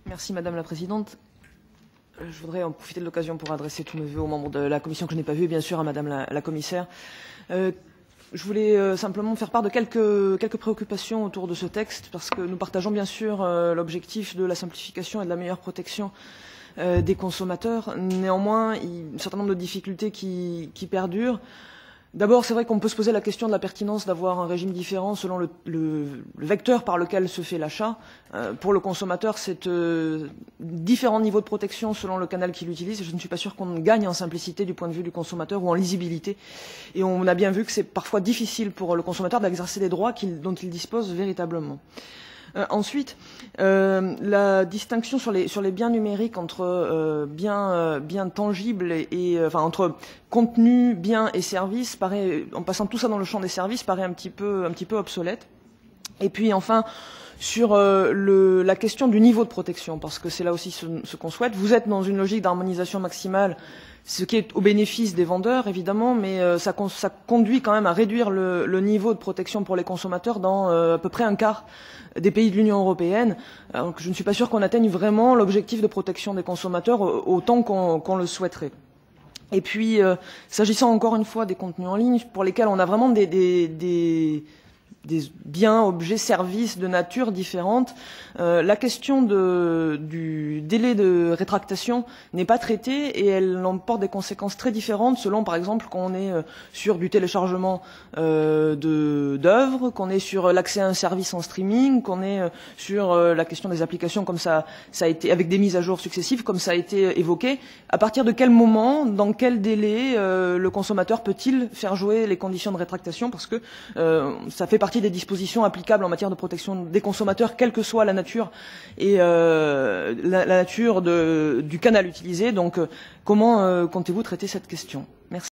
Merci Madame la Présidente. Je voudrais en profiter de l'occasion pour adresser tous mes vœux aux membres de la Commission que je n'ai pas vus et bien sûr à Madame la Commissaire. Je voulais simplement faire part de quelques préoccupations autour de ce texte parce que nous partageons bien sûr l'objectif de la simplification et de la meilleure protection des consommateurs. Néanmoins, il y a un certain nombre de difficultés qui perdurent. D'abord, c'est vrai qu'on peut se poser la question de la pertinence d'avoir un régime différent selon le vecteur par lequel se fait l'achat. Pour le consommateur, c'est différents niveaux de protection selon le canal qu'il utilise. Je ne suis pas sûre qu'on gagne en simplicité du point de vue du consommateur ou en lisibilité. Et on a bien vu que c'est parfois difficile pour le consommateur d'exercer des droits dont il dispose véritablement. Ensuite, la distinction sur les biens numériques entre biens tangibles enfin entre contenu, biens et services paraît, en passant tout ça dans le champ des services, paraît un petit peu obsolète. Et puis enfin, sur la question du niveau de protection, parce que c'est là aussi ce qu'on souhaite. Vous êtes dans une logique d'harmonisation maximale, ce qui est au bénéfice des vendeurs, évidemment, mais ça conduit quand même à réduire le niveau de protection pour les consommateurs dans à peu près un quart des pays de l'Union européenne. Donc je ne suis pas sûre qu'on atteigne vraiment l'objectif de protection des consommateurs autant qu'on le souhaiterait. Et puis, s'agissant encore une fois des contenus en ligne, pour lesquels on a vraiment des biens, objets, services de nature différente, la question du délai de rétractation n'est pas traitée et elle emporte des conséquences très différentes selon, par exemple, qu'on est sur du téléchargement d'œuvres, qu'on est sur l'accès à un service en streaming, qu'on est sur la question des applications comme ça a été, avec des mises à jour successives, comme ça a été évoqué. À partir de quel moment, dans quel délai, le consommateur peut-il faire jouer les conditions de rétractation, parce que ça fait partie des dispositions applicables en matière de protection des consommateurs, quelle que soit la nature et la nature du canal utilisé. Donc, comment comptez-vous traiter cette question? Merci.